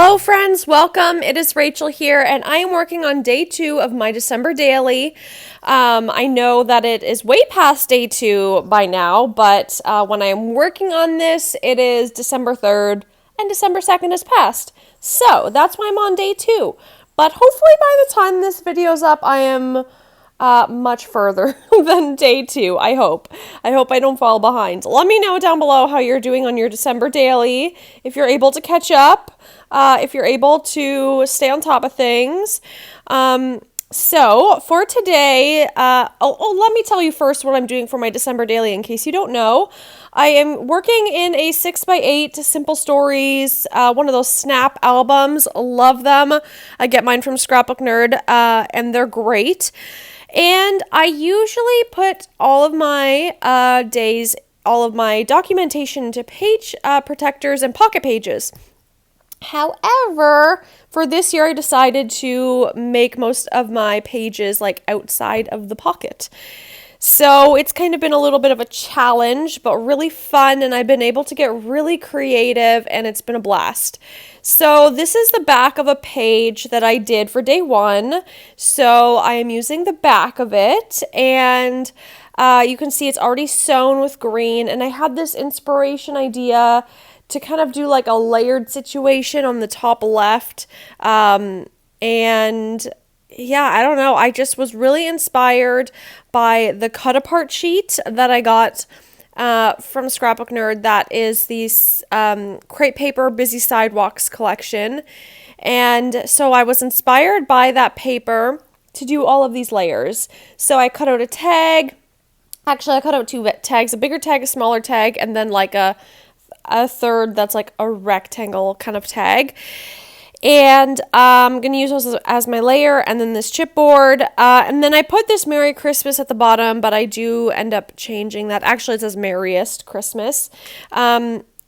Hello friends, welcome. It is Rachel here and I am working on day 2 of my December daily. I know that it is way past day 2 by now, but when I am working on this, it is December 3rd and December 2nd has passed. So that's why I'm on day 2. But hopefully by the time this video is up, I am much further than day 2, I hope. I hope I don't fall behind. Let me know down below how you're doing on your December daily, if you're able to catch up, if you're able to stay on top of things. So for today, let me tell you first what I'm doing for my December daily in case you don't know. I am working in a 6x8 Simple Stories, one of those snap albums. Love them. I get mine from Scrapbook Nerd, and they're great. And I usually put all of my all of my documentation into page protectors and pocket pages. However, for this year, I decided to make most of my pages like outside of the pocket. So it's kind of been a little bit of a challenge, but really fun, and I've been able to get really creative, and it's been a blast. So this is the back of a page that I did for day 1. So I am using the back of it, and you can see it's already sewn with green, and I had this inspiration idea to kind of do like a layered situation on the top left, and yeah, I don't know. I just was really inspired by the cut apart sheet that I got from Scrapbook Nerd. That is the crepe paper Busy Sidewalks collection. And so I was inspired by that paper to do all of these layers. So I cut out a tag. Actually, I cut out 2 tags, a bigger tag, a smaller tag, and then like a third that's like a rectangle kind of tag. And I'm going to use those as my layer, and then this chipboard. And then I put this Merry Christmas at the bottom, but I do end up changing that. Actually, it says Merriest Christmas.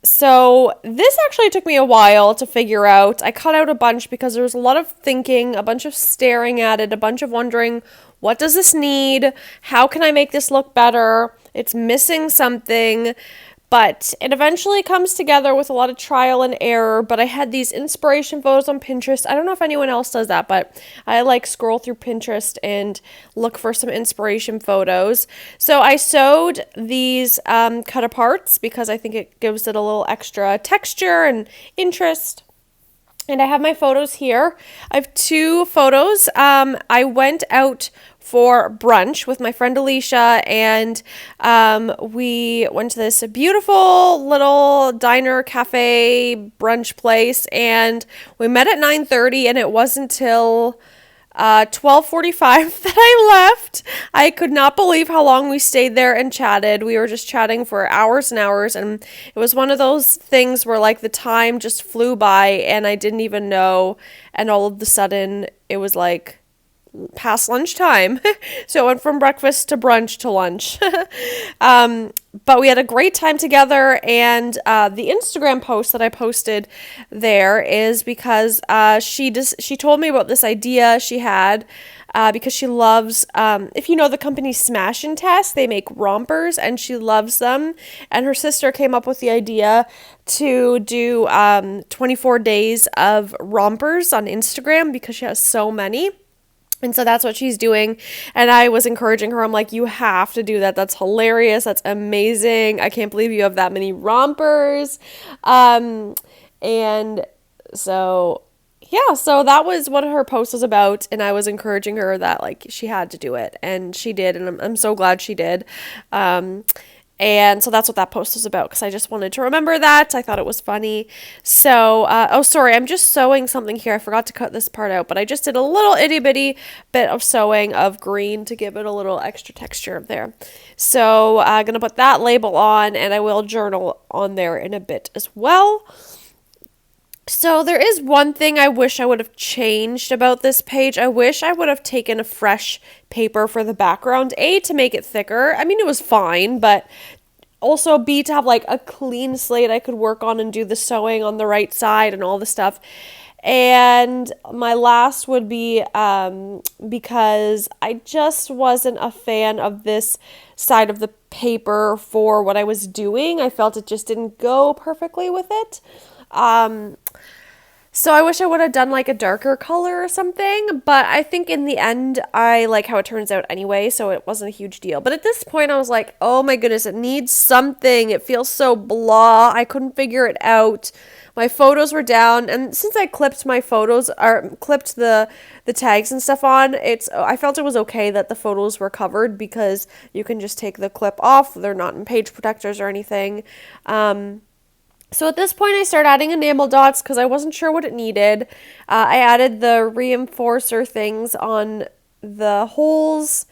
So this actually took me a while to figure out. I cut out a bunch because there was a lot of thinking, a bunch of staring at it, a bunch of wondering, what does this need? How can I make this look better? It's missing something. But it eventually comes together with a lot of trial and error. But I had these inspiration photos on Pinterest. I don't know if anyone else does that, but I like scroll through Pinterest and look for some inspiration photos. So I sewed these cut aparts because I think it gives it a little extra texture and interest. And I have my photos here. I have 2 photos. I went out for brunch with my friend Alicia, and we went to this beautiful little diner, cafe, brunch place, and we met at 9:30, and it wasn't until 12:45 that I left. I could not believe how long we stayed there and chatted. We were just chatting for hours and hours, and it was one of those things where like the time just flew by and I didn't even know, and all of a sudden it was like past lunchtime. So it went from breakfast to brunch to lunch. But we had a great time together, and the Instagram post that I posted there is because she told me about this idea she had because she loves, if you know the company Smash and Test, they make rompers and she loves them, and her sister came up with the idea to do 24 days of rompers on Instagram because she has so many. And so that's what she's doing. And I was encouraging her. I'm like, you have to do that. That's hilarious. That's amazing. I can't believe you have that many rompers. And so, yeah, so that was what her post was about. And I was encouraging her that like she had to do it. And she did. And I'm so glad she did. And so that's what that post was about, because I just wanted to remember that. I thought it was funny. So, oh, sorry, I'm just sewing something here. I forgot to cut this part out, but I just did a little itty bitty bit of sewing of green to give it a little extra texture there. So I'm going to put that label on, and I will journal on there in a bit as well. So there is one thing I wish I would have changed about this page. I wish I would have taken a fresh paper for the background. A, to make it thicker. I mean, it was fine, but also B, to have like a clean slate I could work on and do the sewing on the right side and all the stuff. And my last would be because I just wasn't a fan of this side of the paper for what I was doing. I felt it just didn't go perfectly with it. So I wish I would have done like a darker color or something, but I think in the end I like how it turns out anyway, so it wasn't a huge deal. But at this point I was like, "Oh my goodness, it needs something. It feels so blah. I couldn't figure it out." My photos were down, and since I clipped my photos or clipped the tags and stuff on, I felt it was okay that the photos were covered because you can just take the clip off. They're not in page protectors or anything. So at this point, I started adding enamel dots because I wasn't sure what it needed. I added the reinforcer things on the holes.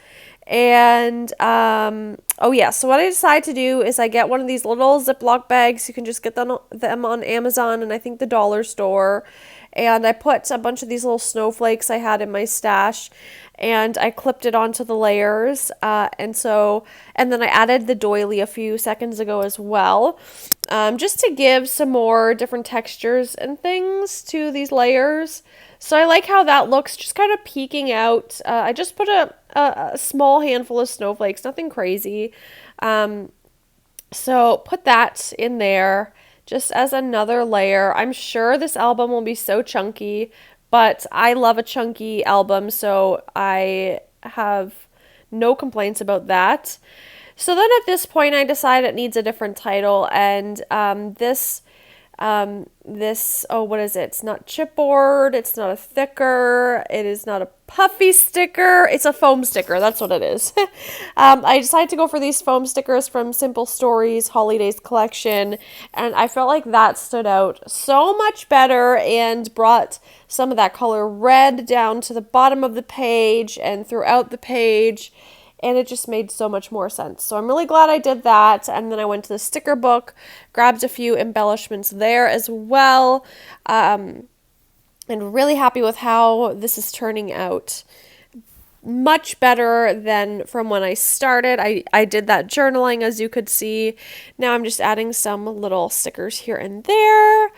And, oh yeah, so what I decided to do is I get one of these little Ziploc bags. You can just get them on Amazon and I think the dollar store. And I put a bunch of these little snowflakes I had in my stash and I clipped it onto the layers. And then I added the doily a few seconds ago as well, just to give some more different textures and things to these layers. So I like how that looks, just kind of peeking out. I just put a small handful of snowflakes, nothing crazy. So put that in there just as another layer. I'm sure this album will be so chunky, but I love a chunky album, so I have no complaints about that. So then at this point, I decide it needs a different title, and what is it? It's not chipboard, it's not a thicker, it is not a puffy sticker, it's a foam sticker, that's what it is. I decided to go for these foam stickers from Simple Stories Holidays collection, and I felt like that stood out so much better and brought some of that color red down to the bottom of the page and throughout the page. And it just made so much more sense. So I'm really glad I did that. And then I went to the sticker book, grabbed a few embellishments there as well, and really happy with how this is turning out. Much better than from when I started. I did that journaling, as you could see. Now I'm just adding some little stickers here and there.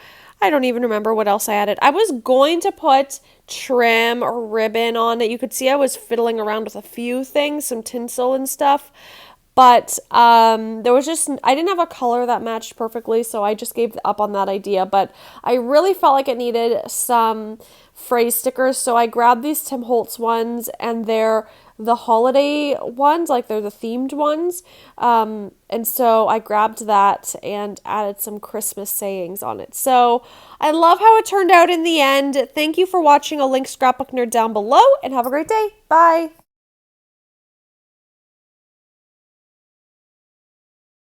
I don't even remember what else I added. I was going to put trim or ribbon on it. You could see I was fiddling around with a few things, some tinsel and stuff. But there was just, I didn't have a color that matched perfectly, so I just gave up on that idea. But I really felt like it needed some phrase stickers, so I grabbed these Tim Holtz ones, and they're the holiday ones, like they're the themed ones. And so I grabbed that and added some Christmas sayings on it. So I love how it turned out in the end. Thank you for watching. I'll link Scrapbook Nerd down below, and have a great day. Bye!